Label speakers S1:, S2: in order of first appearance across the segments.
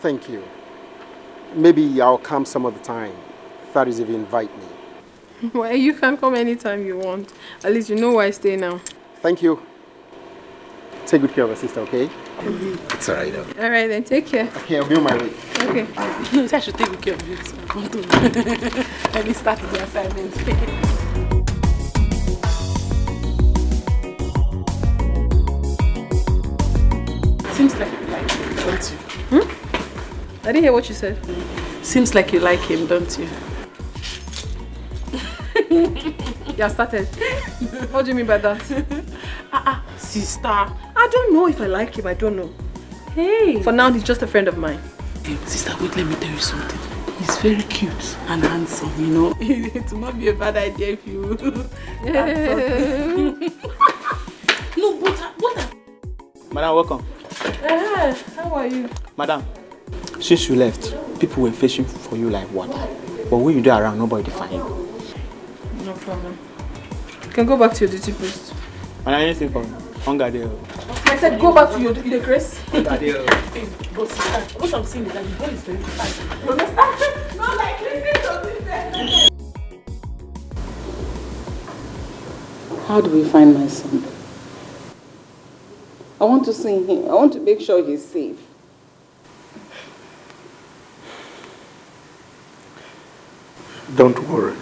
S1: Thank you. Maybe I'll come some other time. That is if you invite me.
S2: Well, you can come anytime you want. At least you know where I stay now.
S1: Thank you. Take good care of your sister, okay? It's alright though.
S2: Alright then, take care.
S1: Okay, I'll be on my way.
S2: Okay.
S3: I should take good care of you. Let me start the assignment. Seems like you like him, don't you?
S2: I didn't hear what you said.
S3: Seems like you like him, don't you?
S2: Yeah, started. What do you mean by that?
S3: Sister.
S2: I don't know if I like him, I don't know.
S3: Hey.
S2: For now, he's just a friend of mine.
S3: Hey, sister, wait, let me tell you something. He's very cute and handsome, you know. It might be a bad idea if you... No, but what?
S4: Madam, welcome.
S2: How are you?
S4: Madam, since you left, people were fishing for you like water. But when you do around, nobody find you.
S2: No problem. You can go back to your duty post.
S4: Madam, anything for hunger there.
S2: I said go back to your duty post.
S4: Hunger there.
S3: Hey, but sister, what I'm saying is that the boy is very fine. You understand? Not like listen to this. How do we find my son?
S5: I want to see him. I want to make sure he's safe.
S6: Don't worry.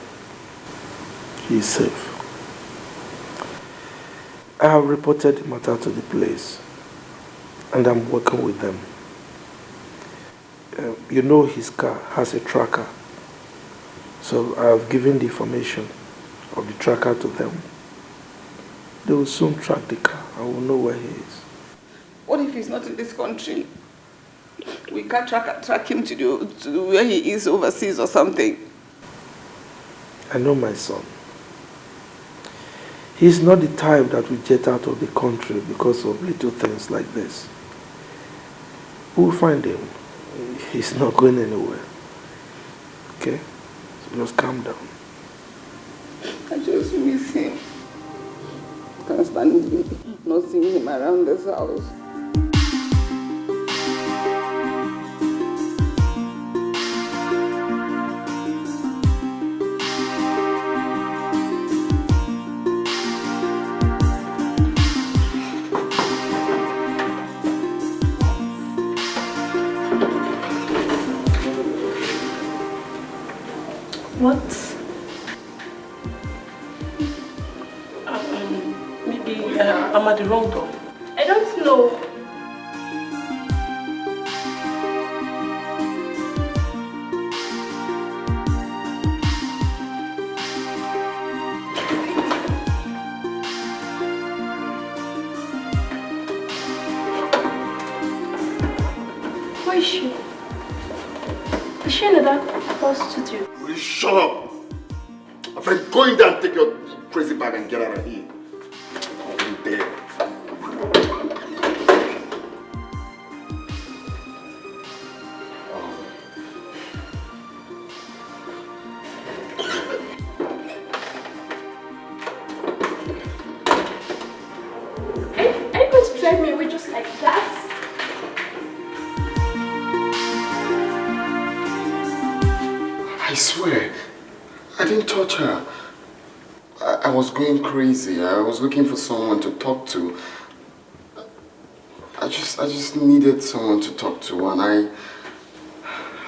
S6: He's safe. I have reported the matter to the police and I'm working with them. You know his car has a tracker. So I have given the information of the tracker to them. They will soon track the car. I will know where he is.
S5: What if he's not in this country? We can't track him to where he is overseas or something.
S6: I know my son. He's not the type that will jet out of the country because of little things like this. We'll find him. He's not going anywhere. Okay? So just calm down.
S5: I just miss him. I can't stand not seeing him around this house.
S3: What? Maybe I'm at the wrong door.
S2: I don't know. Where is she? Is she in that house studio?
S7: Will you shut up? My friend, go in there and take your crazy bag and get out of here. I'll be there.
S2: Are you going to drive me away just like that?
S7: I swear, I didn't touch her. I was going crazy. I was looking for someone to talk to. I just needed someone to talk to, and I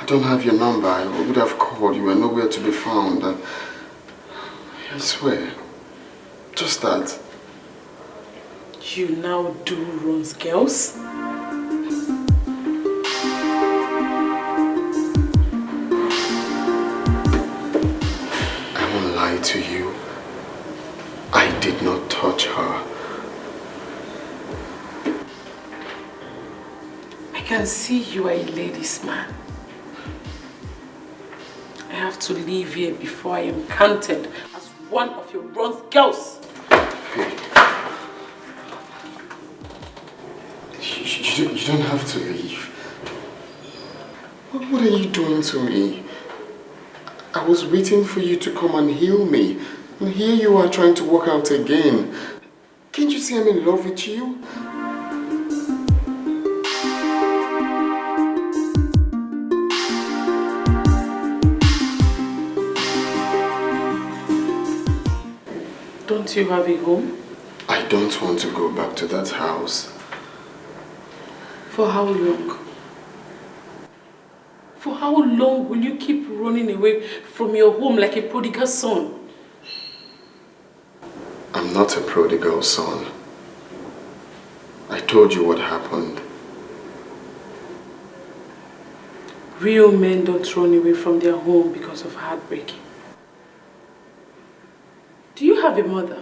S7: don't have your number. I would have called. You were nowhere to be found. I swear, just that.
S3: You now do runs, girls?
S7: To you, I did not touch her.
S3: I can see you are a ladies' man. I have to leave here before I am counted as one of your bronze girls.
S7: Hey. You don't have to leave. What are you doing to me? I was waiting for you to come and heal me. And here you are trying to walk out again. Can't you see I'm in love with you?
S3: Don't you have a home?
S7: I don't want to go back to that house.
S3: For how long? For how long will you keep running away from your home like a prodigal son?
S7: I'm not a prodigal son. I told you what happened.
S3: Real men don't run away from their home because of heartbreak. Do you have a mother?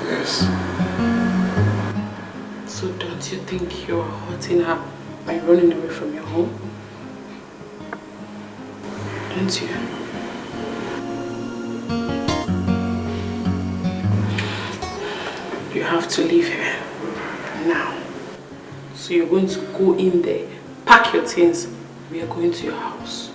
S7: Yes.
S3: So don't you think you're hurting her by running away from your home? Don't you? You have to leave here now. So you're going to go in there, pack your things. We are going to your house.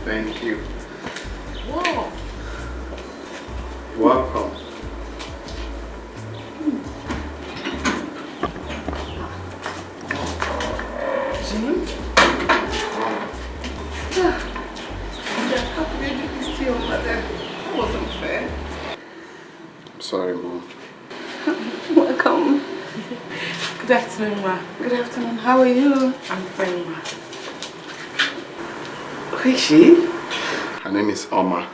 S7: Thank you.
S3: Wow.
S7: Welcome.
S3: Jim?
S5: How could you do this to your mother? That wasn't fair.
S7: I'm sorry, Mom.
S5: Welcome.
S3: Good afternoon, Ma.
S5: Good afternoon. How are you?
S3: I'm fine, Ma.
S5: Who is she?
S7: Her name is Oma.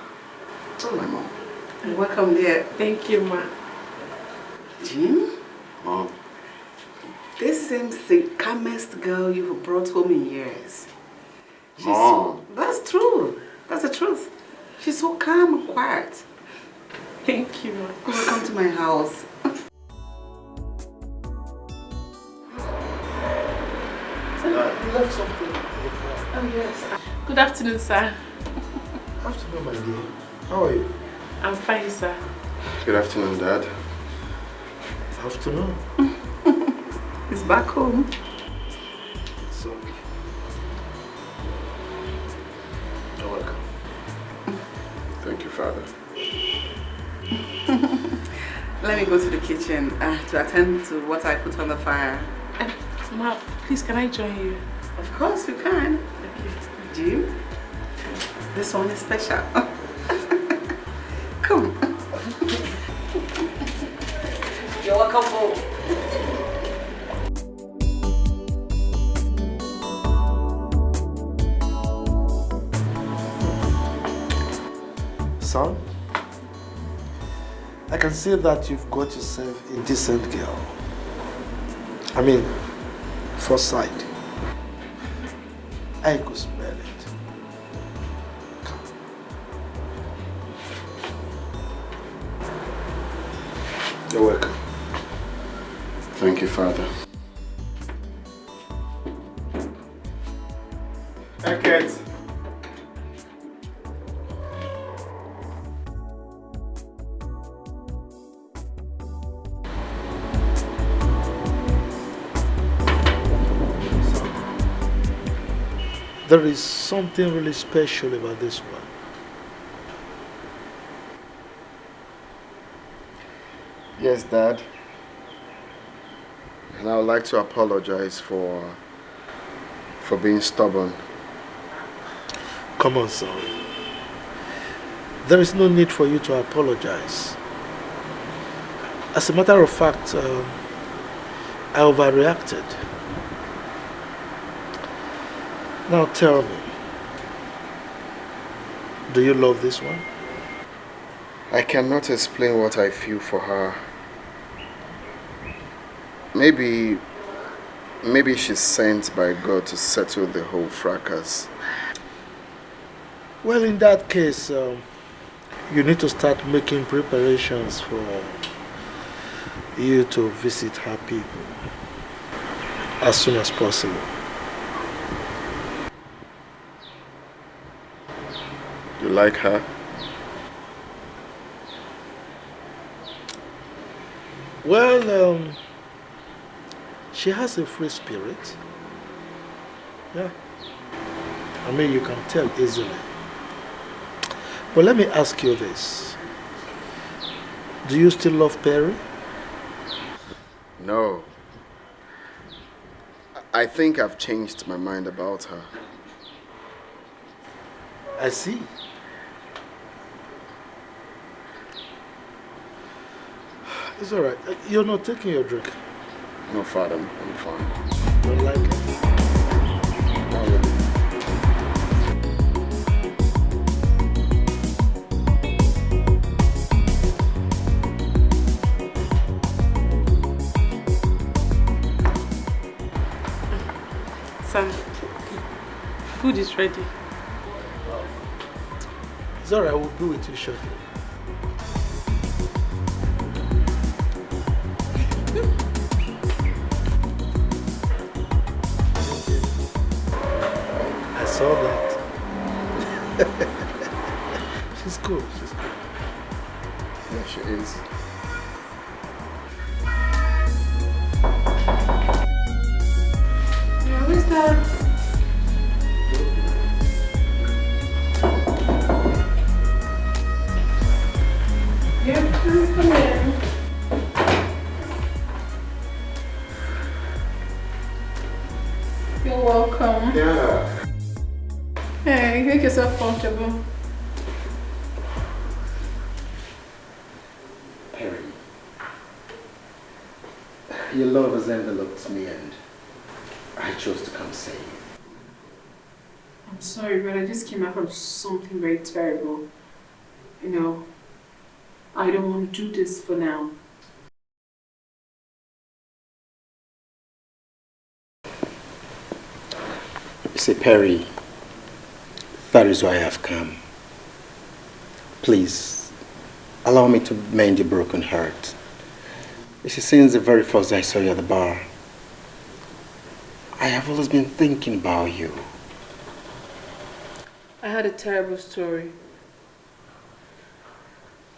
S7: My mom.
S5: Welcome there.
S3: Thank you, Ma.
S5: Jim?
S7: Mom.
S5: This seems the calmest girl you've brought home in years.
S7: Mom.
S5: That's true. That's the truth. She's so calm and quiet.
S3: Thank you, Ma.
S5: Welcome to my house.
S6: You left something.
S5: Oh, yes.
S3: Good afternoon, sir.
S6: Afternoon, my dear. How are you?
S3: I'm fine, sir.
S7: Good afternoon, Dad.
S6: Afternoon.
S5: He's back home.
S6: It's okay. You're welcome.
S7: Thank you, Father.
S5: Let me go to the kitchen to attend to what I put on the fire.
S3: Ma, please, can I join you?
S5: Of course you can.
S3: Okay.
S5: Jim, this one is special. Come. You're welcome home.
S6: Son, I can see that you've got yourself a decent girl. I mean, first sight. I could smell it. Come. You're welcome.
S7: Thank you, Father. Okay.
S6: There is something really special about this one.
S7: Yes, Dad. And I would like to apologize for being stubborn.
S6: Come on, son. There is no need for you to apologize. As a matter of fact, I overreacted. Now tell me, do you love this one?
S7: I cannot explain what I feel for her. Maybe she's sent by God to settle the whole fracas.
S6: Well, in that case, you need to start making preparations for you to visit her people as soon as possible.
S7: You like her?
S6: Well, she has a free spirit. Yeah. I mean, you can tell easily. But let me ask you this. Do you still love Perry?
S7: No. I think I've changed my mind about her.
S6: I see. It's all right. You're not taking your drink.
S7: No, Father, I'm fine.
S6: Don't like it?
S7: Not really.
S3: Sir, food is ready.
S6: It's all right. We'll be with you shortly. I saw that. She's cool. She's cool.
S7: Yeah, she is.
S2: Yeah, who's that? Yeah, come in. You're welcome.
S7: Yeah.
S2: Hey, make yourself comfortable.
S7: Perry, your love has enveloped me and I chose to come say it.
S3: I'm sorry, but I just came out from something very terrible. You know, I don't want to do this for now.
S1: You see, Perry, that is why I have come. Please, allow me to mend your broken heart. You see, since the very first day I saw you at the bar, I have always been thinking about you.
S3: I had a terrible story.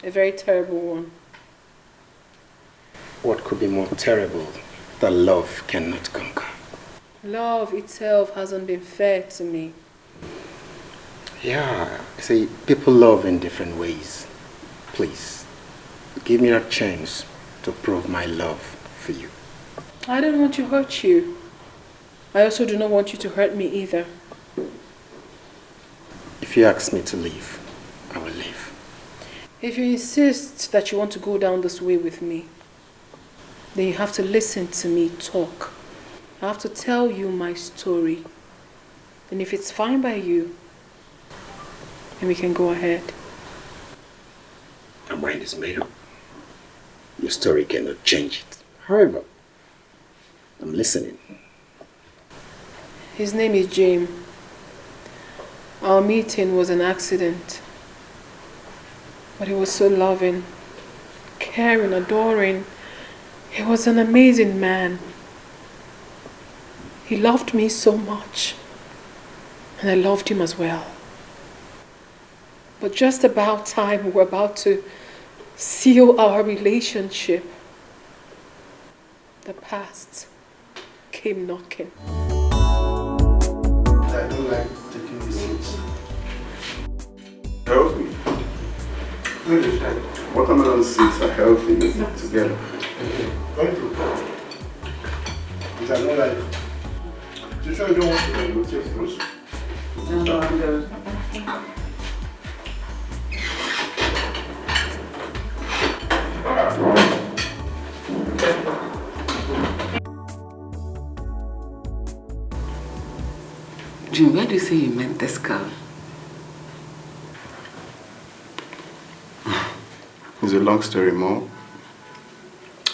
S3: A very terrible one.
S1: What could be more terrible that love cannot conquer?
S3: Love itself hasn't been fair to me.
S1: Yeah, see, people love in different ways. Please, give me that chance to prove my love for you.
S3: I don't want to hurt you. I also do not want you to hurt me either.
S1: If you ask me to leave, I will leave.
S3: If you insist that you want to go down this way with me, then you have to listen to me talk. I have to tell you my story. And if it's fine by you, then we can go ahead.
S1: My mind is made up. Your story cannot change it. However, I'm listening.
S3: His name is James. Our meeting was an accident. But he was so loving, caring, adoring. He was an amazing man. He loved me so much. And I loved him as well. But just about time we were about to seal our relationship, the past came knocking.
S6: I don't like taking these seats.
S7: Healthy. Watermelon seeds are healthy together.
S6: Going through. Which I don't like. You sure you don't want to rotate fruits?
S3: No, I'm good.
S5: Jim, where do you say you met this girl?
S7: It's a long story, Mom.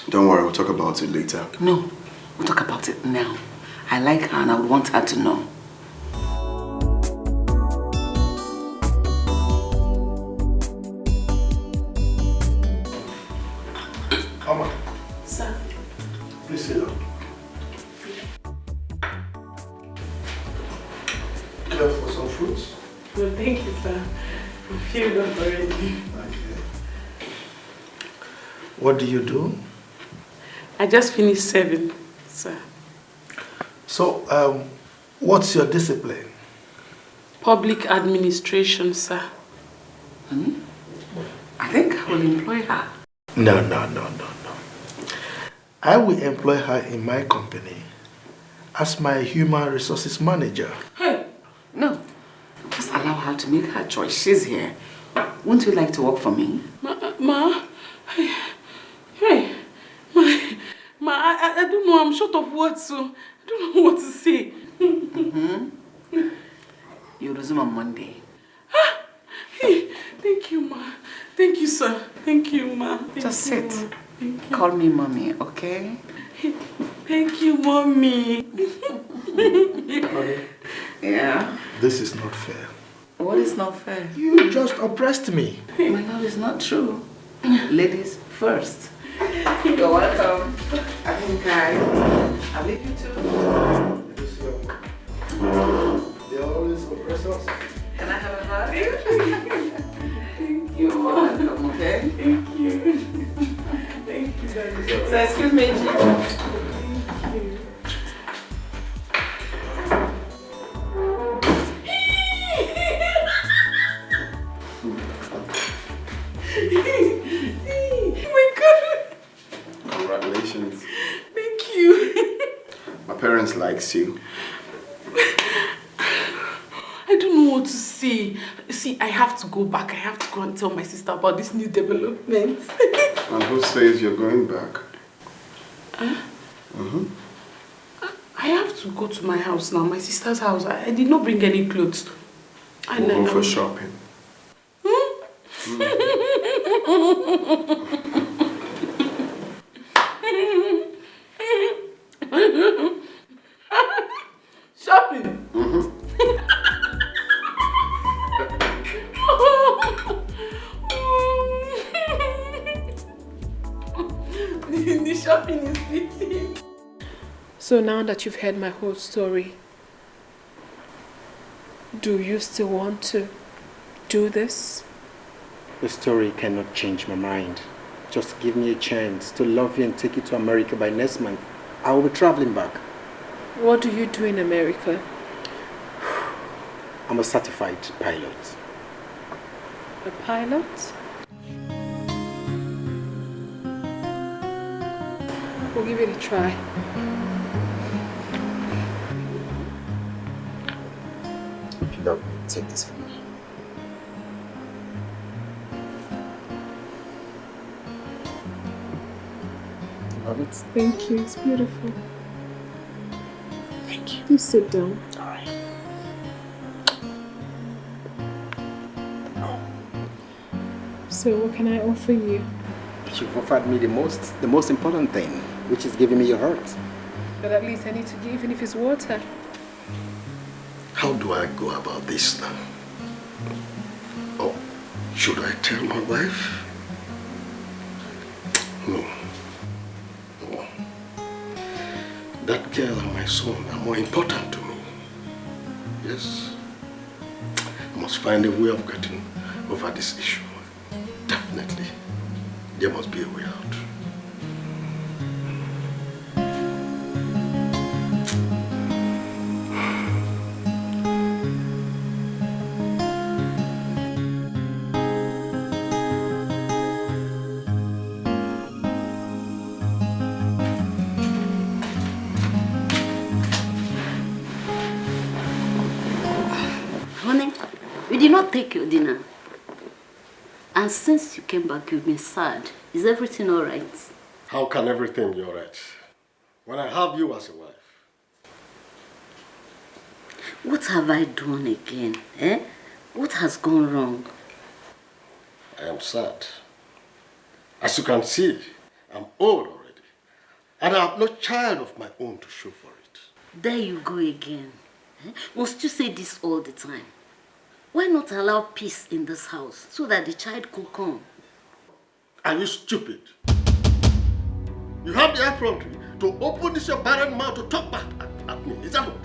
S7: Don't worry, we'll talk about it later.
S5: No, we'll talk about it now. I like her and I would want her to know.
S6: Come on.
S3: Sir.
S6: Please sit down. Care for some fruits?
S3: No, thank you, sir. I feel that already.
S6: Okay. What do you do?
S5: I just finished serving, sir.
S6: So, what's your discipline?
S5: Public administration, sir. I think I will employ her.
S6: No. I will employ her in my company as my human resources manager.
S5: Hey, no. Just allow her to make her choice. She's here. Wouldn't you like to work for me? Ma, hey, I don't know. I'm short of words, so I don't know what to say. You resume on Monday. Hey, thank you, Ma. Thank you, sir. Thank you, Ma. Just sit. Call me mommy, okay? Thank you, mommy.
S6: Honey,
S5: yeah.
S6: this is not fair.
S5: What is not fair?
S6: You just oppressed me.
S5: My love is not true. Ladies first. You're welcome. I think I leave you too.
S6: They always oppress us.
S5: Can I have a hug? Thank you. You're welcome, okay? Thank you. Thank you, darling. So excuse me, Thank you.
S7: Congratulations.
S5: Thank you.
S7: My parents likes you.
S5: I don't know what to say. See, I have to go back. I have to go and tell my sister about this new development.
S7: And who says you're going back?
S5: I have to go to my house now, my sister's house. I did not bring any clothes.
S7: We'll go for shopping.
S5: Shopping? The shopping is fitting.
S3: So now that you've heard my whole story, do you still want to do this?
S1: The story cannot change my mind. Just give me a chance to love you and take you to America by next month. I will be traveling back.
S3: What do you do in America?
S1: I'm a certified pilot.
S3: A pilot? We'll give it a try.
S1: If you love me, take this from me. Love it?
S3: Thank you, it's beautiful.
S1: Thank you.
S3: Please sit down.
S1: All right.
S3: So what can I offer you?
S1: You've offered me the most important thing, which is giving me your heart.
S3: But at least I need to give, even if it's water.
S8: How do I go about this now? Oh, should I tell my wife? No. No. That girl and my son are more important to me. Yes. I must find a way of getting over this issue. Definitely. There must be a way out.
S9: Honey, you did not take your dinner. And since you came back, you've been sad. Is everything all right?
S8: How can everything be all right when I have you as a wife?
S9: What have I done again? Eh? What has gone wrong?
S8: I am sad. As you can see, I'm old already. And I have no child of my own to show for it.
S9: There you go again. Eh? Must you say this all the time? Why not allow peace in this house so that the child could come?
S8: Are you stupid? You have the effrontery to open this your barren mouth to talk back at me, is that what?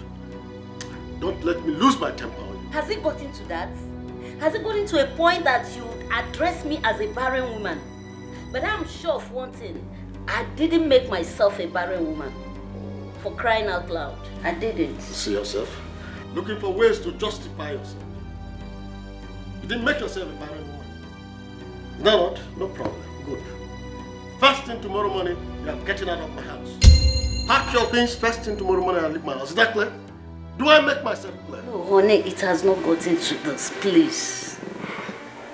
S8: Don't let me lose my temper on you.
S9: Has it gotten to that? Has it gotten to a point that you address me as a barren woman? But I'm sure of one thing. I didn't make myself a barren woman. For crying out loud. I didn't.
S8: See yourself? Looking for ways to justify yourself. You didn't make yourself a barren woman. No, not? No problem. Good. First thing tomorrow morning, you are getting out of my house. Pack your things first thing tomorrow morning and leave my house. Is that clear? Do I make myself clear?
S9: No, honey, it has not gotten to this, please.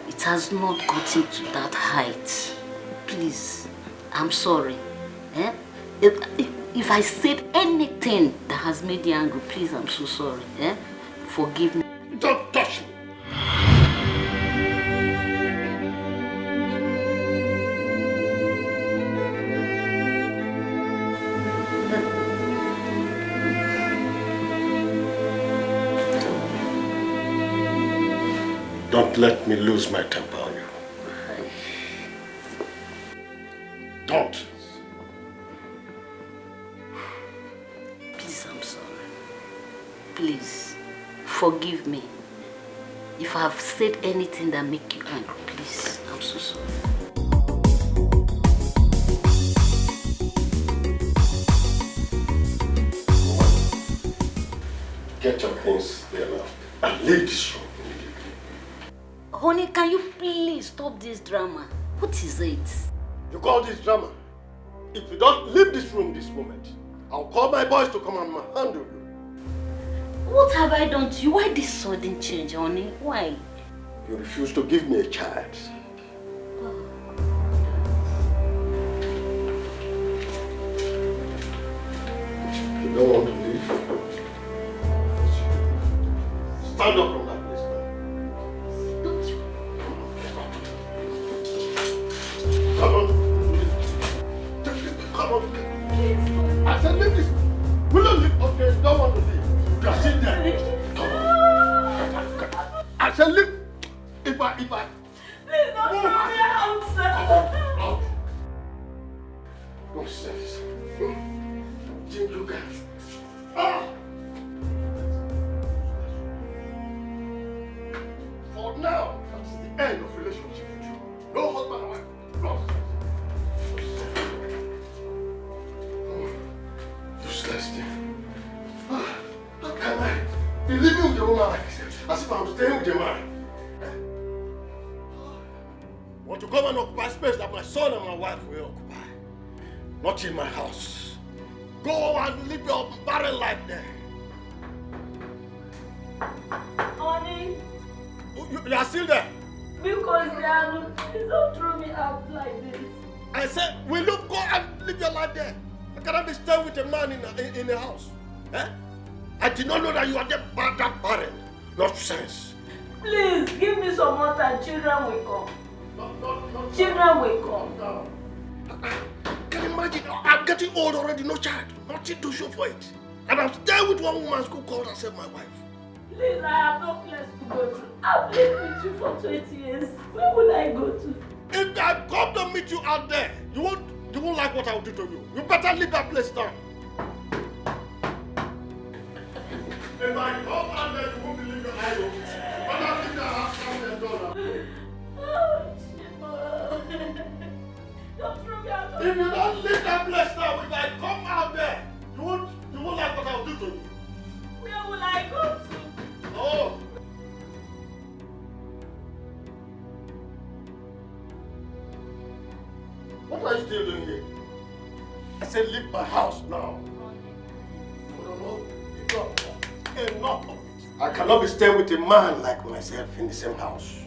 S9: It has not gotten to that height. Please, I'm sorry. Eh? If I said anything that has made you angry, please, I'm so sorry. Eh? Forgive me.
S8: Don't touch me. Don't let me lose my temper on you. Don't.
S9: Please, I'm sorry. Please, forgive me. If I have said anything that make you angry, please, I'm so sorry.
S8: Get your things there now and leave this room.
S9: Honey, can you please stop this drama? What is it?
S8: You call this drama? If you don't leave this room this moment, I'll call my boys to come and handle you.
S9: What have I done to you? Why this sudden change, honey? Why?
S8: You refuse to give me a child. You don't want to leave? Stand up from that place now. Come on. Come on. I said leave this. Will you leave? Okay, don't want to leave. You are sitting there. Come on. I said leave. If I...
S2: Please don't throw me out, sir.
S8: Out. Don't say this. Think you can. For now, that's the end of relationship with you. No husband and wife. No. Useless thing. How can I be living with a woman like this? As if I'm staying with a man. Want to come and occupy space that my son and my wife will occupy. Not in my house. Go and live your barren life there.
S2: Honey,
S8: You are still there?
S2: because please don't throw me out like this.
S8: I said, will you go and live your life there? I cannot be staying with a man in a house. Eh? I did not know that you are that barren. Nonsense.
S2: Please, give me some more time. Children will come. Children will come.
S8: Can you imagine? I'm getting old already, no child. Nothing to show for it. And I'm staying with one woman who called herself my wife.
S2: Please, I have no place to go to. I've lived with you for 20 years. Where will I go to?
S8: If I come to meet you out there, you won't like what I'll do to you. You better leave that place now. If I come out there, you won't believe your eyes open. But I think I have come and done now.
S2: Don't throw me out.
S8: If you don't leave that place now, if I come out there, you won't like what I'll do to you.
S2: Where will I go to?
S8: Oh. What are you still doing here? I said leave my house now. No. Enough of it. I cannot be staying with a man like myself in the same house.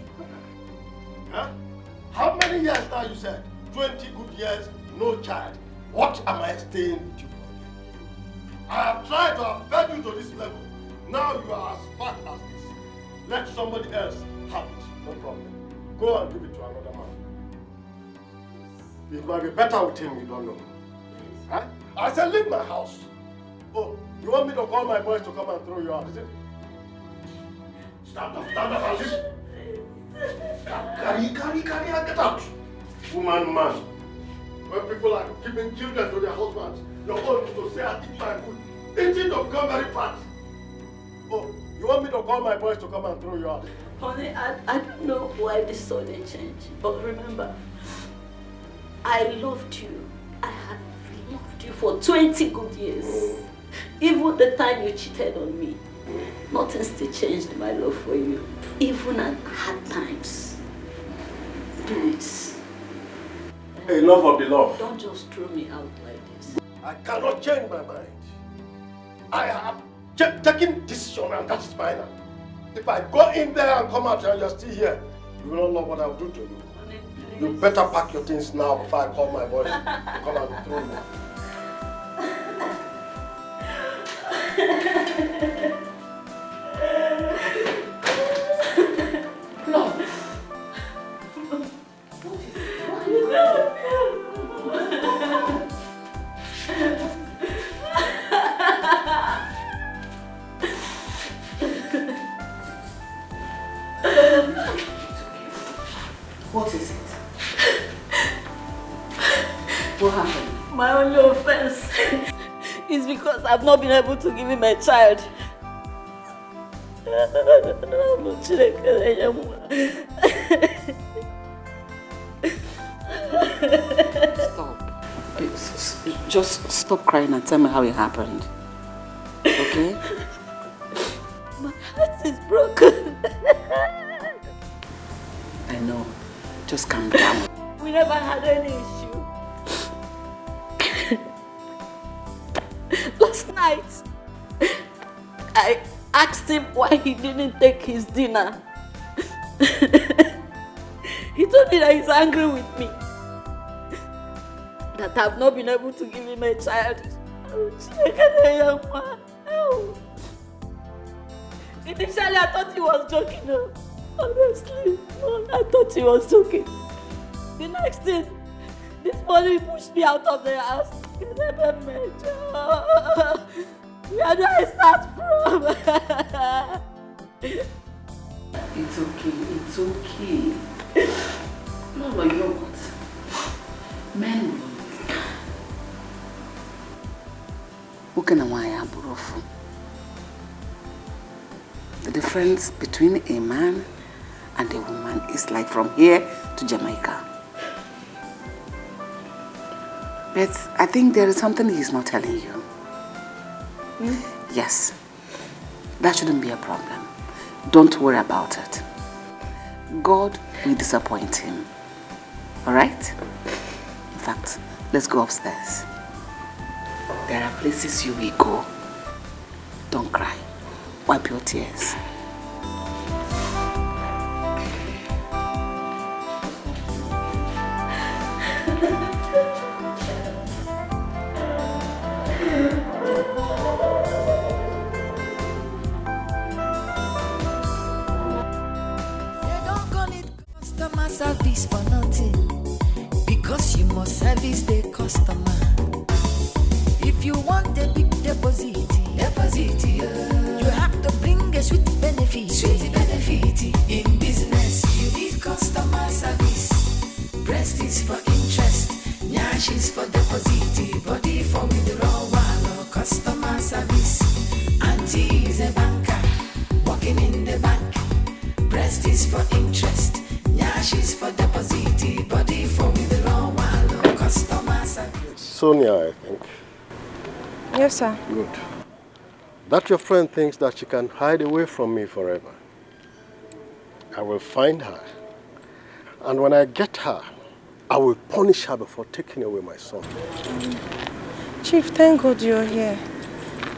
S8: Huh? How many years now you said? 20 good years, no child. What am I staying with you for again? I have tried to have fed you to this level. Now you are as fat as this. Let somebody else have it. No problem. Go and give it to another man. It might be better with him, you don't know. Huh? I said leave my house. Oh, you want me to call my boys to come and throw you out, is it? Stand up, Alice. Carry, and get out. Woman. When people are giving children to their husbands, your own is to say, I eat my food. Eating to become very fat. Oh, you want me to call my boys to come and throw you out?
S2: Honey, I don't know why this sudden change, but remember, I loved you.
S9: I had loved you for 20 good years. Even the time you cheated on me, nothing still changed my love for you. Even at hard times. Please.
S8: Enough of the love.
S9: Don't just throw me out like this.
S8: I cannot change my mind. I have taken decision and that is final. If I go in there and come out and you're still here, you will not know what I'll do to you. You better pack your things now before I call my boys to come and throw you.
S5: What is it? What happened?
S9: My only offense is because I've not been able to give him a child.
S5: Stop. Just stop crying and tell me how it happened. Okay?
S9: My heart is broken.
S5: I know. Just calm down.
S9: We never had any issue. Last night, I asked him why he didn't take his dinner. He told me that he's angry with me. That I've not been able to give him a child. Initially, I thought he was joking. Honestly, I thought he was joking. The next thing, this morning he pushed me out of the house. Where do I start from?
S5: It's okay, it's okay. No, you know what? Men will understand. The difference between a man and a woman is like from here to Jamaica. But I think there is something he's not telling you. Yes, that shouldn't be a problem. Don't worry about it. God will disappoint him. Alright? In fact, let's go upstairs. There are places you will go. Don't cry. Wipe your tears.
S10: Service for nothing, because you must service the customer. If you want a big deposit, you have to bring a sweet benefit. In business, you need customer service. Breast is for interest, nyash is for deposit, body for withdrawal. Customer service. Auntie is a banker, working in the bank. Breast is for interest. She's for deposit, body for withdrawal, customer service.
S8: Sonia, I think.
S2: Yes, sir.
S8: Good. That your friend thinks that she can hide away from me forever. I will find her. And when I get her, I will punish her before taking away my son.
S2: Chief, thank God you're here.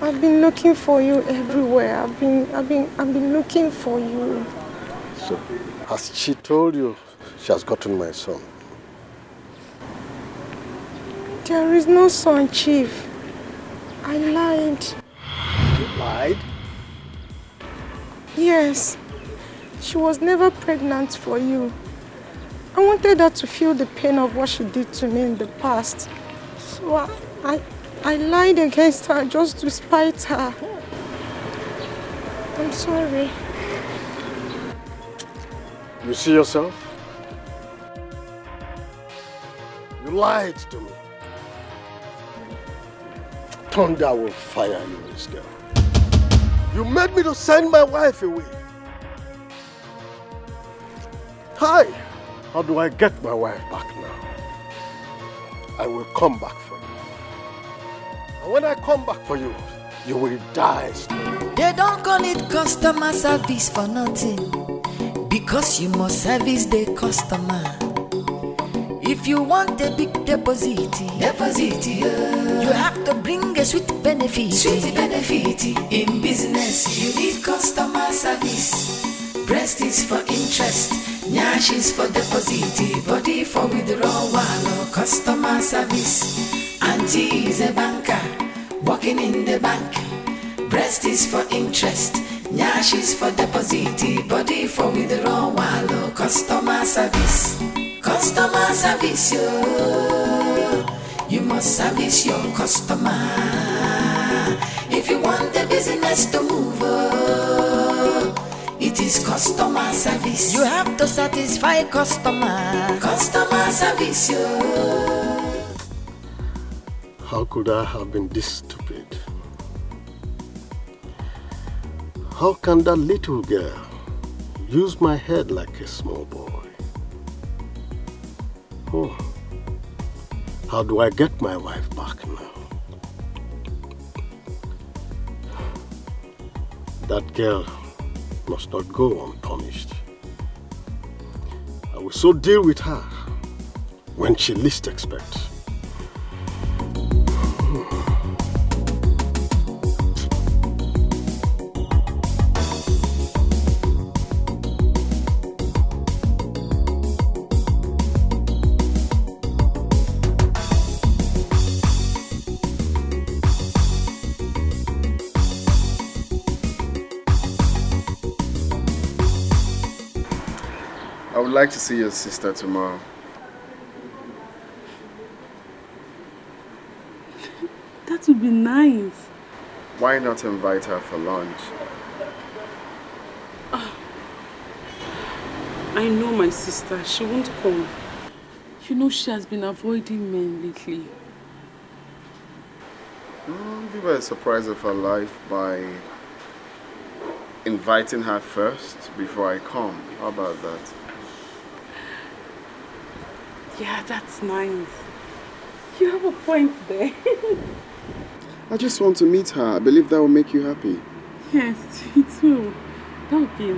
S2: I've been looking for you everywhere. I've been looking for you.
S8: So, has she told you she has gotten my son?
S2: There is no son, Chief. I lied.
S8: You lied?
S2: Yes. She was never pregnant for you. I wanted her to feel the pain of what she did to me in the past. So I lied against her just to spite her. I'm sorry.
S8: You see yourself? You lied to me. Thunder will fire you, this girl. You made me to send my wife away. Hi! How do I get my wife back now? I will come back for you. And when I come back for you, you will die slowly.
S10: They don't call it customer service for nothing, because you must service the customer. If you want a big deposit, you have to bring a sweet benefit. In business, you need customer service. Breast is for interest, nyash is for deposit, body for withdrawal, customer service. Auntie is a banker, working in the bank. Breast is for interest, nyash is for deposit, body for withdrawal, customer service. Customer service, you must service your customer. If you want the business to move, it is customer service. You have to satisfy customer. Customer service,
S8: How could I have been this stupid? How can that little girl use my head like a small boy? Oh, how do I get my wife back now? That girl must not go unpunished. I will so deal with her when she least expects.
S7: I would like to see your sister tomorrow.
S5: That would be nice.
S7: Why not invite her for lunch?
S5: I know my sister, she won't come. You know she has been avoiding men lately.
S7: Give her a surprise of her life by inviting her first before I come. How about that?
S5: Yeah, that's nice. You have a point there.
S7: I just want to meet her. I believe that will make you happy.
S5: Yes, it will. That would be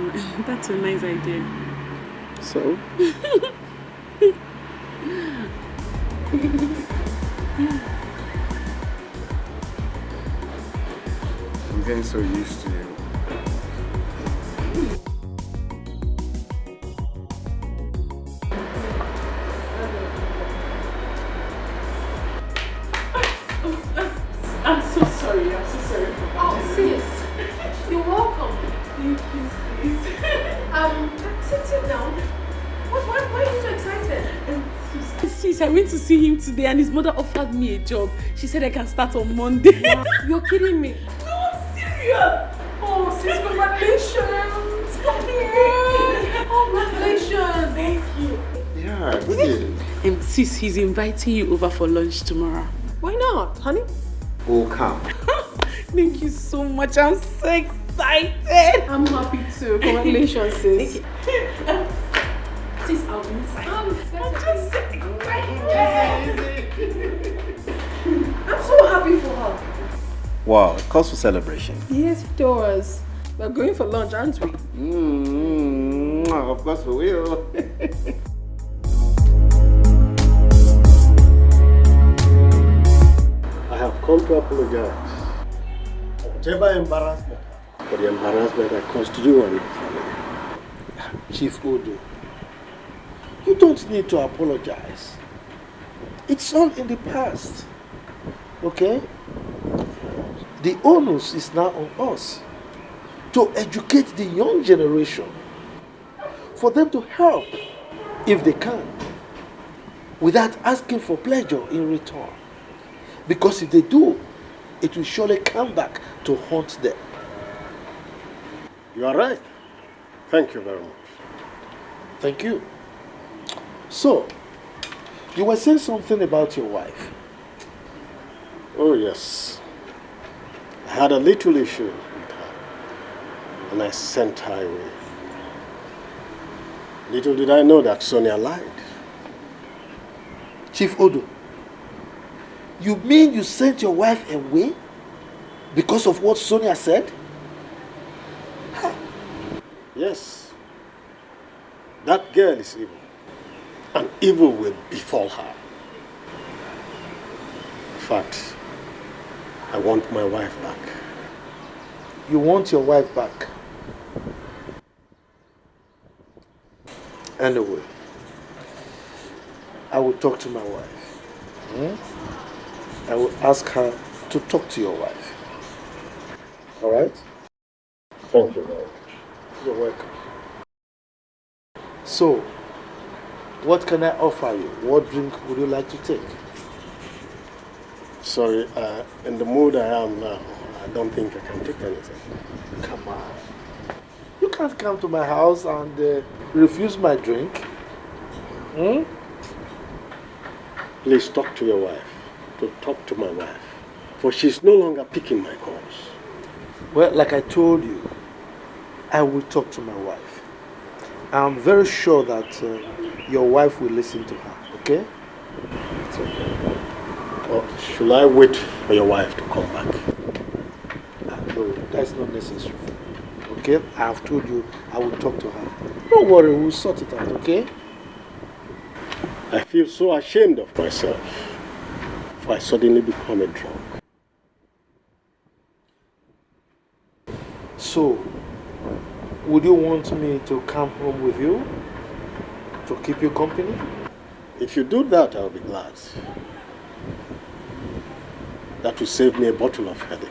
S5: that's a nice idea.
S7: So? I'm getting so used to you.
S5: I'm so sorry for that.
S3: Oh, sis. You're welcome.
S5: Thank you, sis.
S3: Sit down. Why are you so excited?
S5: Sis, I went to see him today and his mother offered me a job. She said I can start on Monday.
S3: Wow. You're kidding me.
S5: No, I'm serious.
S3: Oh, sis, congratulations. Come here. Congratulations.
S5: Thank you.
S7: Yeah, good news.
S5: Sis, he's inviting you over for lunch tomorrow.
S3: Why not, honey?
S7: Oh, come.
S5: Thank you so much. I'm so excited.
S3: I'm happy too. Congratulations, sis.
S5: Sis, I'll be inside. I'm just so excited.
S3: I'm so happy for her.
S1: Wow, it calls for celebration.
S3: Yes, it does. We're going for lunch, aren't we?
S1: Of course we will.
S8: I have come to apologize for whatever embarrassment, for the embarrassment I caused to you and your family. Chief Odo, you don't need to apologize. It's all in the past, okay? The onus is now on us to educate the young generation, for them to help if they can, without asking for pleasure in return. Because if they do, it will surely come back to haunt them. You are right. Thank you very much. Thank you. So, you were saying something about your wife. Oh yes. I had a little issue with her, and I sent her away. Little did I know that Sonia lied.
S6: Chief Odo, You mean you sent your wife away because of what Sonia said?
S8: Yes. That girl is evil. And evil will befall her. In fact, I want my wife back.
S6: You want your wife back? Anyway, I will talk to my wife. I will ask her to talk to your wife. All right?
S8: Thank you very much.
S6: You're welcome. So, what can I offer you? What drink would you like to take?
S8: Sorry, in the mood I am now, I don't think I can take anything.
S6: Come on. You can't come to my house and refuse my drink.
S8: Please talk to your wife. To talk to my wife. For she's no longer picking my calls.
S6: Well, like I told you, I will talk to my wife. I'm very sure that your wife will listen to her, okay?
S8: It's okay. Or should I wait for your wife to come back?
S6: No, that's not necessary. Okay? I have told you I will talk to her. Don't worry, we'll sort it out, okay?
S8: I feel so ashamed of myself for I suddenly become a drunk.
S6: So, would you want me to come home with you? To keep you company?
S8: If you do that, I'll be glad. That will save me a bottle of headache.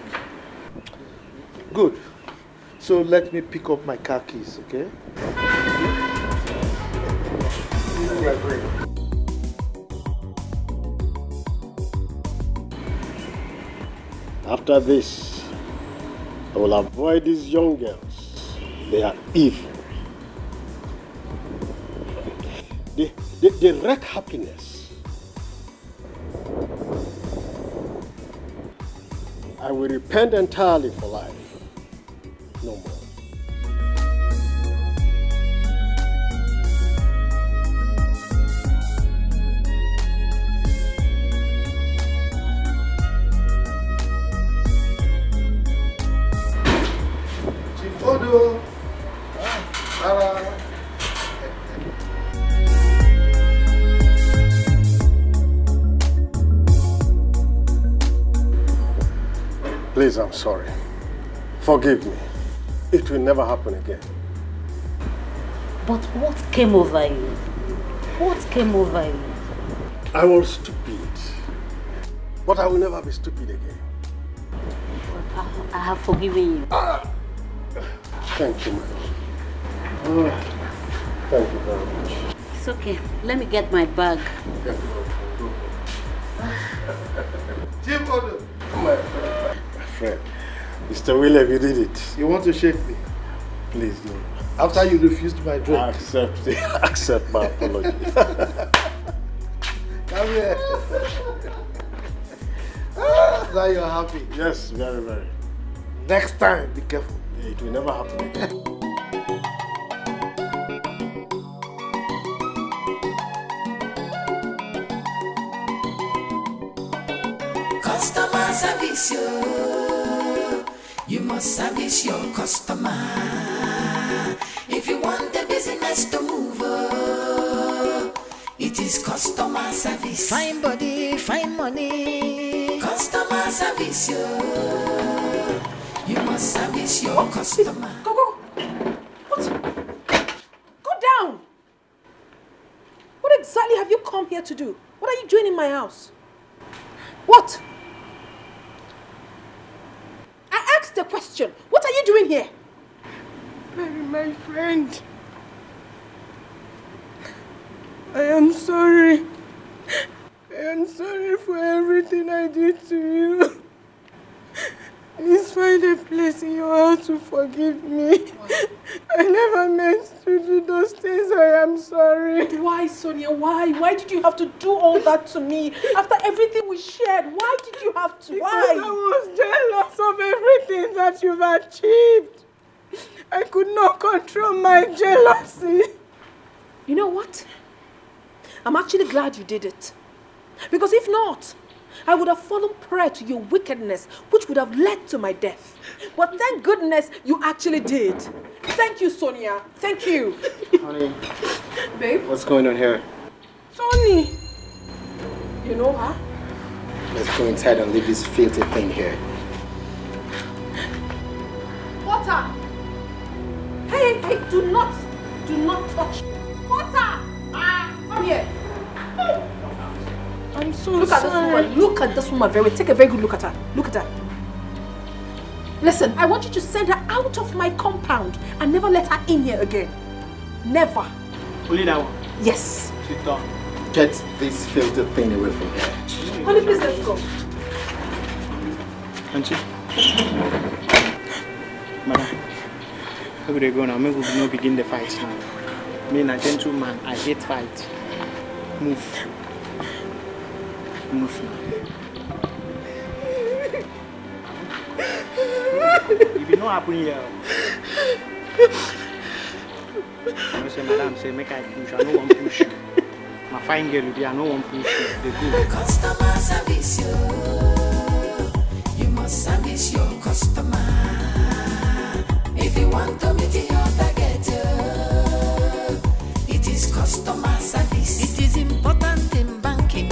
S6: Good. So let me pick up my car keys, okay?
S8: After this, I will avoid these young girls. They are evil. They wreck happiness. I will repent entirely for life. No more.
S6: Chief Odo.
S8: Please, I'm sorry. Forgive me. It will never happen again.
S9: But what came over you? What came over you?
S8: I was stupid. But I will never be stupid again.
S9: I have forgiven you.
S8: Thank you, madam. Thank you very much.
S9: It's okay. Let me get my bag.
S6: Chief Odo.
S8: My friend. Mr. William, you did it.
S6: You want to shake me?
S8: Please do.
S6: After you refused my drink.
S8: Accept my apology.
S6: Come here. Now you're happy.
S8: Yes, very, very.
S6: Next time, be careful.
S8: It will never happen again.
S10: Customer service, you must service your customer. If you want the business to move, it is customer service. Fine body, fine money. Customer service, you must service your customer.
S3: Go. What? Go down. What exactly have you come here to do? What are you doing in my house? What? I asked a question. What are you doing here?
S2: Mary, my friend. I am sorry. I am sorry for everything I did to you. Please find a place in your heart to forgive me. I never meant to do those things. I am sorry.
S3: Why, Sonia? Why? Why did you have to do all that to me? After everything we shared, why did you have to?
S2: Because
S3: Why?
S2: I was jealous of everything that you've achieved. I could not control my jealousy.
S3: You know what? I'm actually glad you did it. Because if not, I would have fallen prey to your wickedness, which would have led to my death. But thank goodness you actually did. Thank you, Sonia. Thank you.
S1: Honey.
S3: Babe?
S1: What's going on here?
S3: Tony. You know her?
S1: Let's go inside and leave this filthy thing here.
S3: Water! Hey, do not touch. Water! Come here.
S2: I'm so
S3: Look at this woman. Look at this woman. Take a very good look at her. Look at her. Listen, I want you to send her out of my compound and never let her in here again. Never.
S4: Only that one?
S3: Yes.
S4: Sit down.
S1: Get this filthy thing away from here.
S3: Honey, please let's go.
S4: Auntie. Madam. How could they go now? Maybe we will not begin the fight now. Me and a gentleman, I hate fight. Move. Move now. If you know what happened here, I say, madam, say, make I push. I don't want to push you. My fine girl, I don't want to push you. They go.
S10: Customer service, you must service your customer. If you want to meet your target, it is customer service. It is important in banking.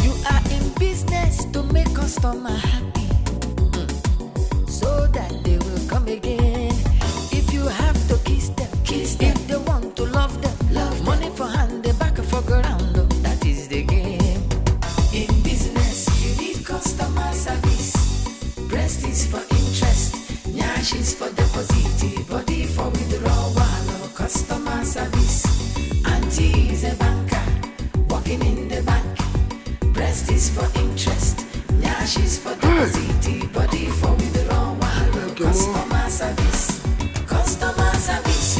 S10: You are in business to make customer happy, so that they will come again. If you have to kiss them. If they want to love them, money for hand, they back for ground. That is the game. In business, you need customer service. Breast is for interest, nyash is for deposit, body for withdrawal. Customer service. Auntie is a banker, working in the bank. Breast is for interest, nyash is for deposit, body for withdrawal. Customer service. Customer service,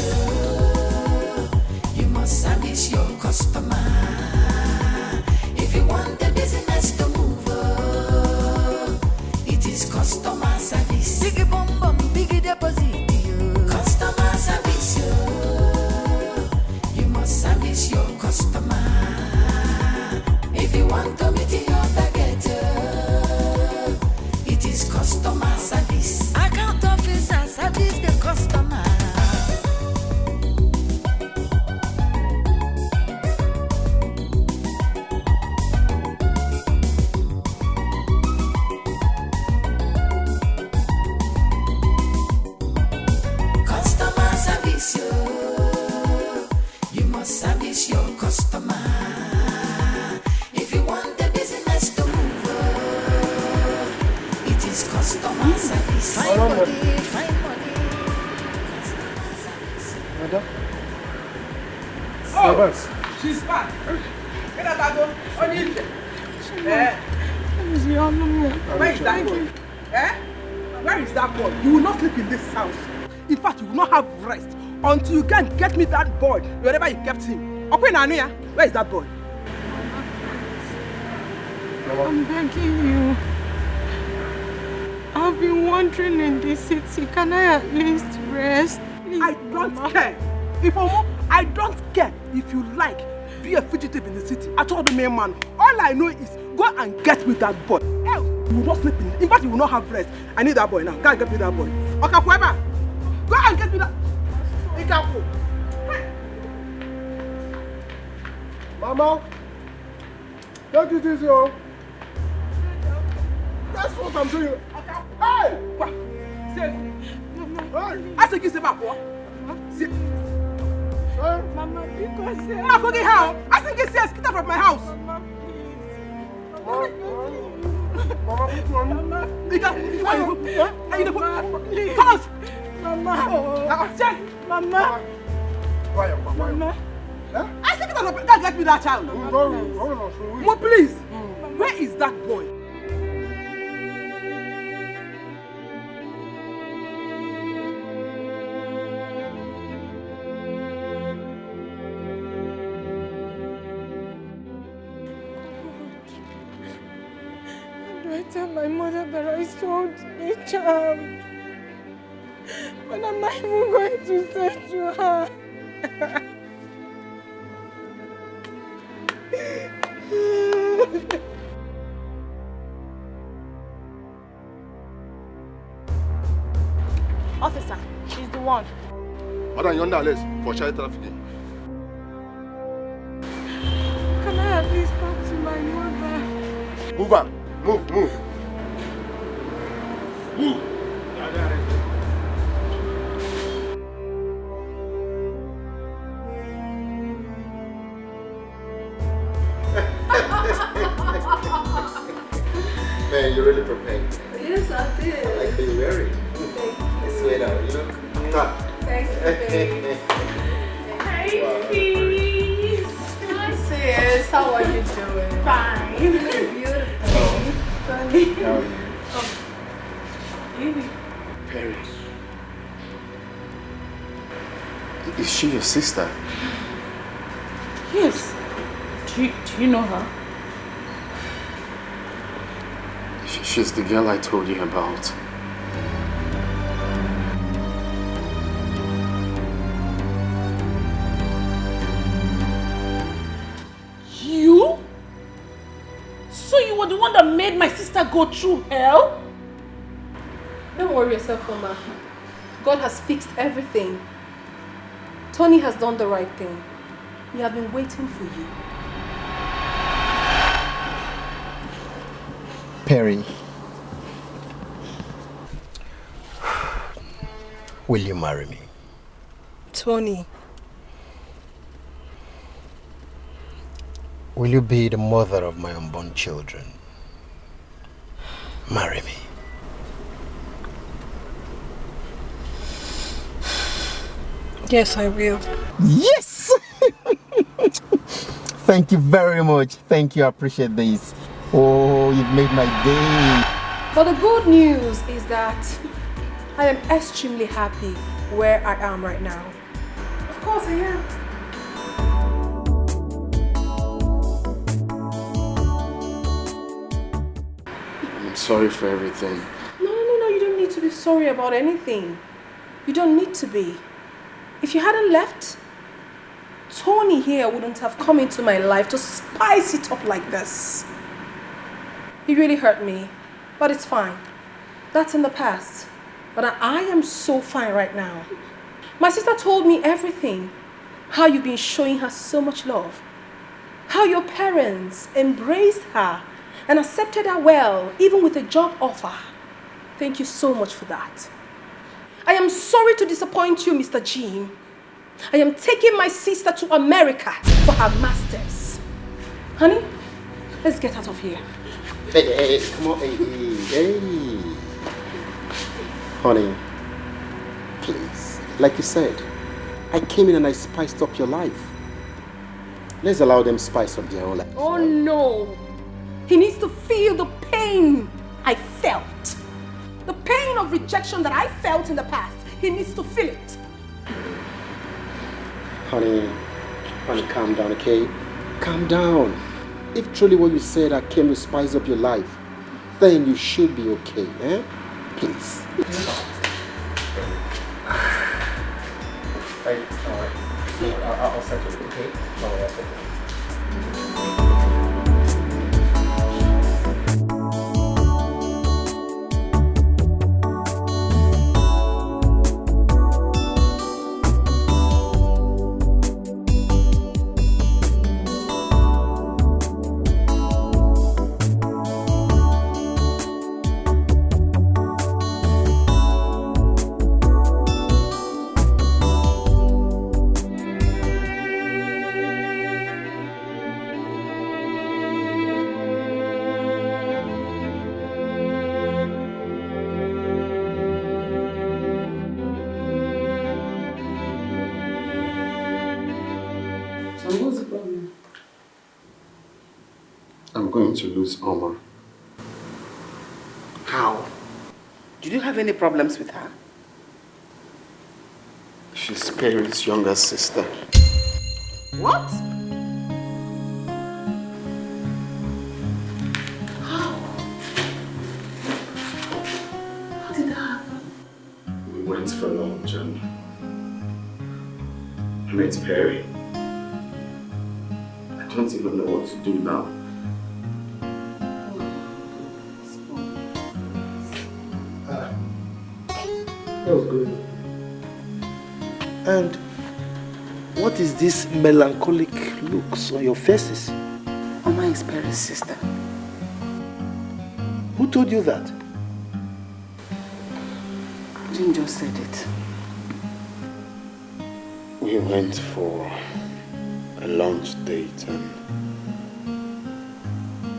S10: you must service your customer. If you want the business to move, it is customer service. Biggie bum bum, biggie deposit. Customer service, you must service your customer. If you want to meet your target, it is customer service. Account officer service the customer. Customer service, you must service your customer. If you want the business to move, it is customer service. Find money, find money.
S6: Madam?
S11: Oh, she's back. Get out that door. On you. Where is that boy? Where is that boy? You will not sleep in this house. In fact, you will not have rest until you can get me that boy, wherever you kept him. Okay, Nania, where is that boy?
S2: I'm begging you. I've been wandering in this city. Can I at least rest? Please,
S11: I don't care. I don't care if you like. Be a fugitive in the city. I told the main man. All I know is go and get me that boy. Else, you will not sleep in fact, you will not have rest. I need that boy now. Go and get me that boy. Okay, whoever. Go and get me that. Hey.
S6: Mama, don't do this, yo. That's what I'm doing.
S11: Hey! What? Say, Mama, I said, you say back, what?
S2: Mama, because
S11: I'm going how? I think it's get out of my house.
S2: Mama,
S6: Mama,
S11: please. Come on.
S2: Mama. Mama.
S6: Mama.
S11: I think that get me that child. Mama, please. Where is that boy?
S2: I tell my mother that I sold a child. But am I even going to say to her? Officer, she's the one.
S8: Madam, you're under arrest for child trafficking.
S2: Can I at least talk to my mother?
S8: Move back. Move. Move.
S1: Man, you're really prepared.
S5: Yes, I did.
S1: I like the wearing.
S5: Thank you.
S1: I swear now, you look.
S5: Thanks, babe. Hey, peace. Hi, sis. How are you doing? Fine. Beautiful. Sunny.
S1: How are you?
S5: Ini.
S7: Paris. Is she your sister?
S5: Yes. Do you know her?
S7: She's the girl I told you about.
S5: You? So you were the one that made my sister go through hell? Don't worry yourself, Mama. God has fixed everything. Tony has done the right thing. We have been waiting for you.
S1: Perry, will you marry me?
S2: Tony.
S1: Will you be the mother of my unborn children? Marry me.
S2: Yes, I will.
S1: Yes! Thank you very much. Thank you. I appreciate this. Oh, you've made my day.
S3: But the good news is that I am extremely happy where I am right now. Of course I am.
S7: I'm sorry for everything.
S3: No, you don't need to be sorry about anything. You don't need to be. If you hadn't left, Tony here wouldn't have come into my life to spice it up like this. He really hurt me, but it's fine. That's in the past. But I am so fine right now. My sister told me everything. How you've been showing her so much love. How your parents embraced her and accepted her well, even with a job offer. Thank you so much for that. I am sorry to disappoint you, Mr. Jim. I am taking my sister to America for her masters. Honey, let's get out of here.
S1: Hey, come on, hey. Honey, please, like you said, I came in and I spiced up your life. Let's allow them spice up their own life.
S3: Oh no! He needs to feel the pain I felt. The pain of rejection that I felt in the past. He needs to feel it.
S1: Honey, calm down, okay? Calm down. If truly what you said I came to spice up your life, then you should be okay, eh? Please. Hey, alright. I'll settle it, okay? Alright, I'll settle it.
S7: I'm going to lose Omar.
S5: How? Did you have any problems with her?
S7: She's Perry's younger sister.
S5: What? How? How did that happen?
S7: We went for lunch and I met Perry. I don't even know what to do now.
S6: What's going on? And what is this melancholic looks on your faces?
S5: Mama is Perry's sister.
S6: Who told you that?
S5: Jim just said it.
S7: We went for a lunch date and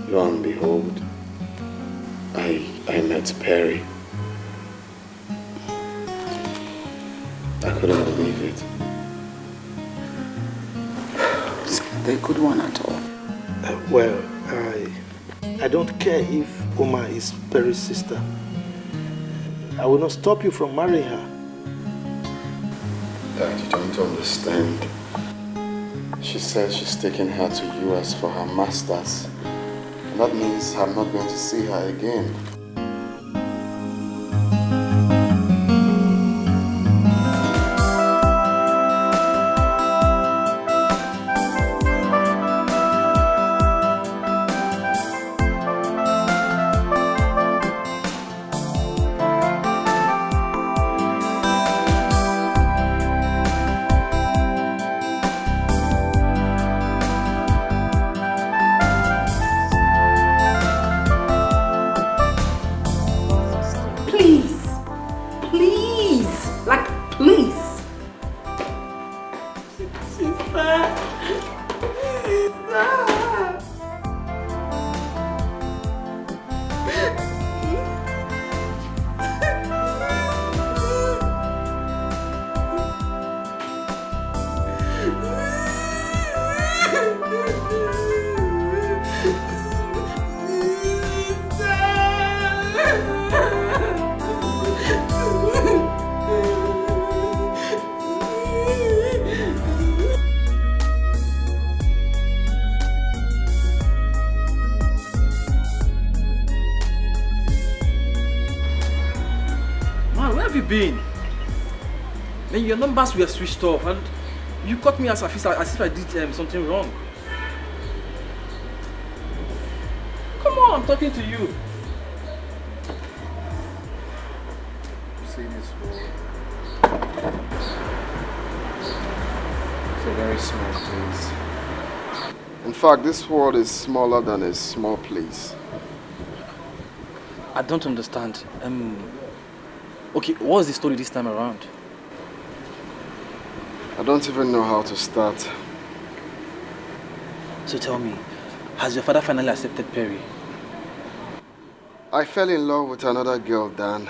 S7: lo and behold, I met Perry. I couldn't believe it.
S5: It's not a good one at all.
S6: Well, I don't care if Uma is Perry's sister. I will not stop you from marrying her.
S7: Dad, you don't understand. She said she's taking her to US for her master's. And that means I'm not going to see her again.
S12: Man, your numbers were switched off and you caught me as if I did something wrong. Come on, I'm talking to you.
S7: See this wall? It's a very small place. In fact, this world is smaller than a small place.
S12: I don't understand. Okay, what's the story this time around?
S7: I don't even know how to start.
S12: So tell me, has your father finally accepted Perry?
S7: I fell in love with another girl, Dan.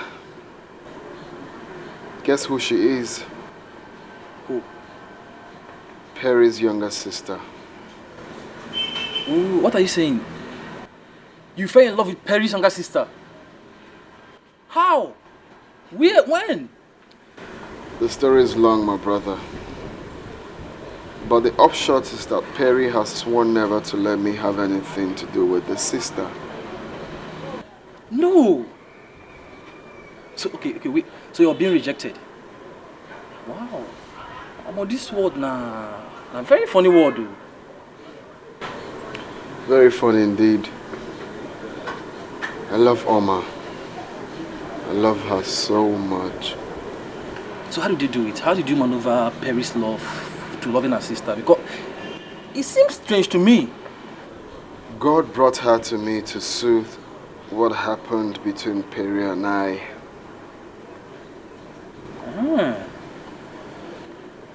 S7: Guess who she is?
S12: Who?
S7: Perry's younger sister.
S12: Ooh, what are you saying? You fell in love with Perry's younger sister? How? Where? When?
S7: The story is long, my brother. But the upshot is that Perry has sworn never to let me have anything to do with the sister.
S12: No! So, okay, wait. So you're being rejected? Wow. I'm on this world now. A very funny word, though.
S7: Very funny indeed. I love Oma. I love her so much.
S12: So how did you do it? How did you maneuver Perry's love to loving her sister? Because it seems strange to me.
S7: God brought her to me to soothe what happened between Perry and I.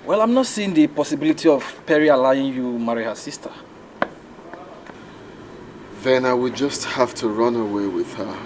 S12: Well, I'm not seeing the possibility of Perry allowing you marry her sister.
S7: Then I would just have to run away with her.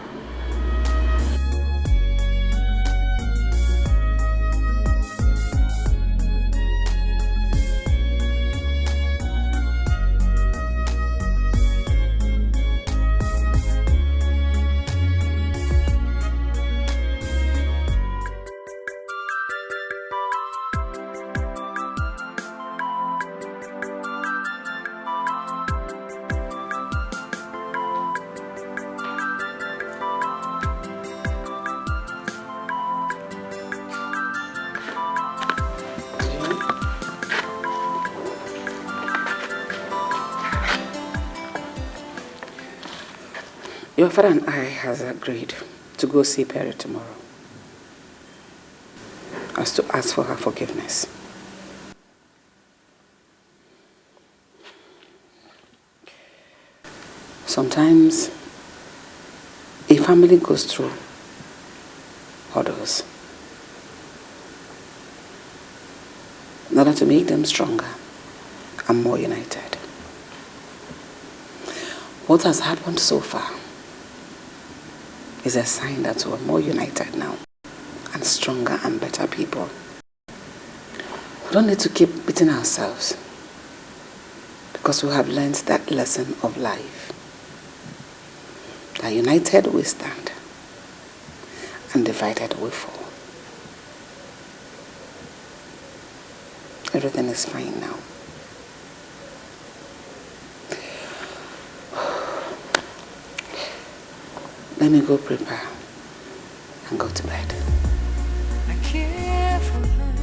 S5: Your father and I has agreed to go see Perry tomorrow. as to ask for her forgiveness. Sometimes a family goes through hurdles in order to make them stronger and more united. What has happened so far is a sign that we're more united now and stronger and better people. We don't need to keep beating ourselves because we have learned that lesson of life. That united we stand and divided we fall. Everything is fine now. Let me go prepare and go to bed.
S10: I care for her.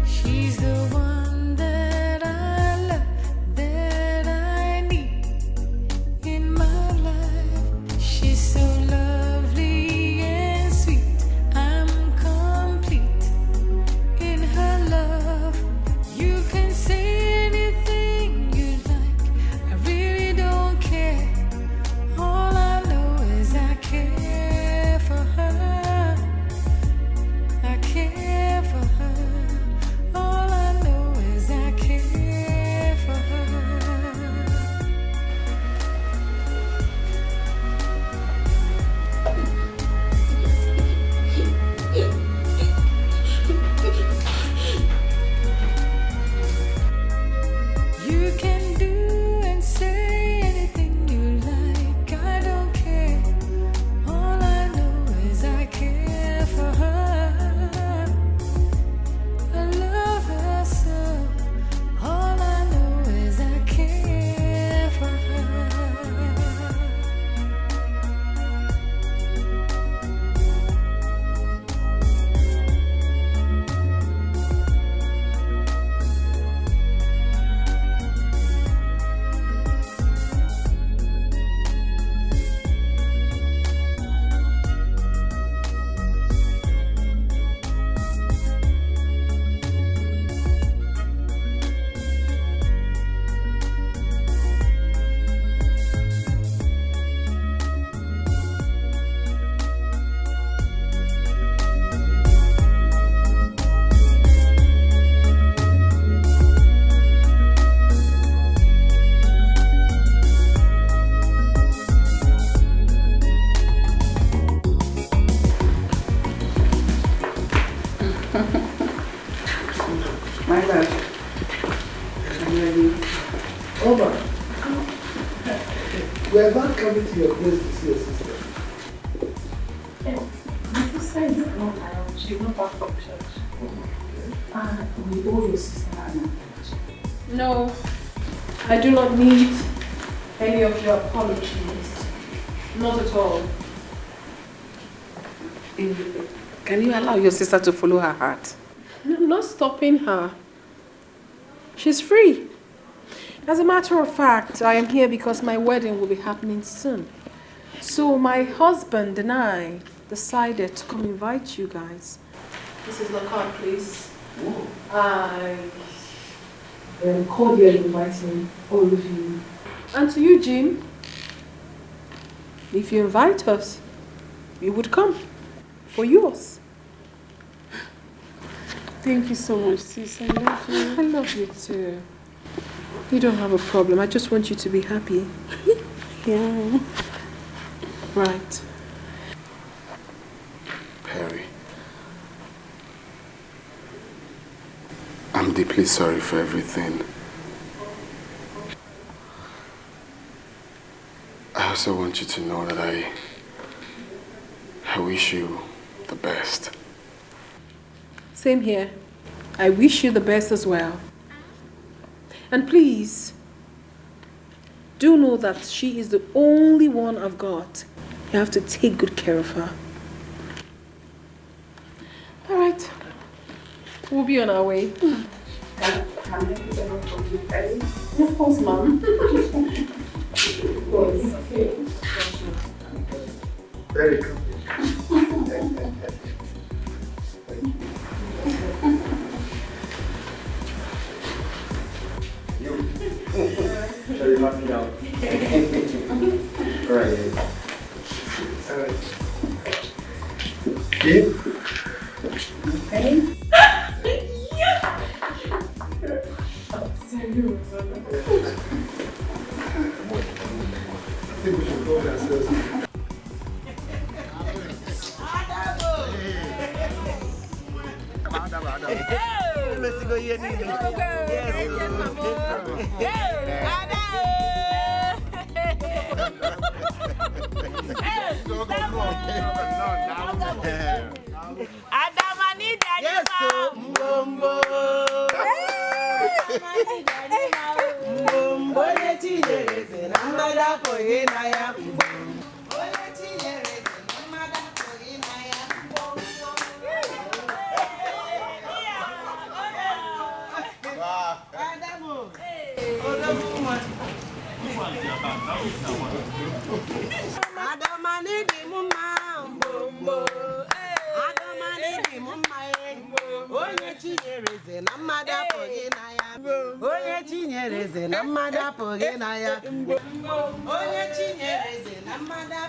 S10: She's the one that I love, that I need in my life. She's so lovely and sweet. I'm complete in her love. You can say anything you like. I really don't care. All I know is I care for her. I care for her. All I know is I care for her. You can do and say anything you like. I don't care. All I know is I care for her. I love her so. All I know is I care for her.
S5: My love, are you ready?
S6: Over. We are not coming to your place to see your sister.
S3: My sister is not around. She's not back from church. We owe your sister an apology. No, I do not need any of your apologies. Not at all.
S5: Can you allow your sister to follow her heart?
S3: I'm not stopping her. She's free. As a matter of fact, I am here because my wedding will be happening soon. So my husband and I decided to come invite you guys. This is the card, please. I am cordially inviting all of you. And to you, Jim, if you invite us, we would come for yours.
S5: Thank you so much, sis. I love you.
S3: I love you too. You don't have a problem. I just want you to be happy.
S5: Yeah.
S3: Right.
S7: Perry, I'm deeply sorry for everything. I also want you to know that I wish you the best.
S3: Same here. I wish you the best as well. And please, do know that she is the only one I've got. You have to take good care of her. All right. We'll be on our way.
S5: Can I get a note from you, Perry?
S3: Of course, Mom.
S5: Of course. Okay.
S6: Very good.
S4: very happy now. Right. Okay.
S5: Okay. Yeah. Absolutely.
S6: I think we should go downstairs.
S13: Let's go here.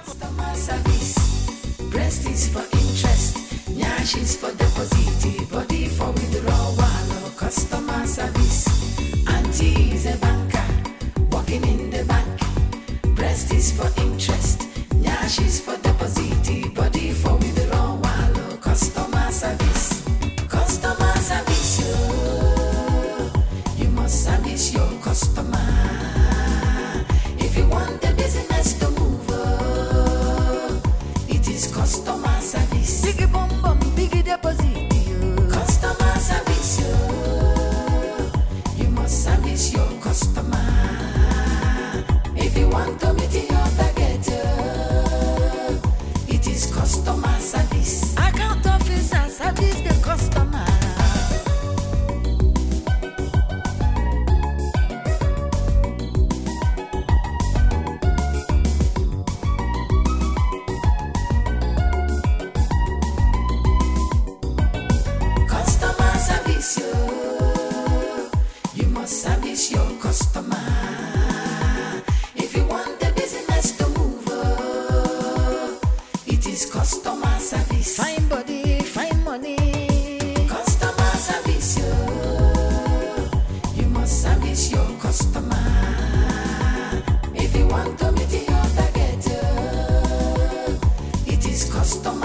S10: Customer service, breast is for interest, nyash is for deposit, body for withdrawal. Customer service, auntie is a banker, working in the bank. Breast is for interest, nyash is for deposit, body for withdrawal. Customer service, oh, you must service your customer. If you want the business to move, oh, it is customer service. Biggie bum bum, biggie deposit, customer service, oh, you must service your customer. If you want to meet your target, oh, it is customer service. Account officer service the customer. Customer service, you must service your customer. If you want the business to move, oh, it is customer service. Fine body, fine money. Customer service, you must service your customer. If you want to meet your target, it is customer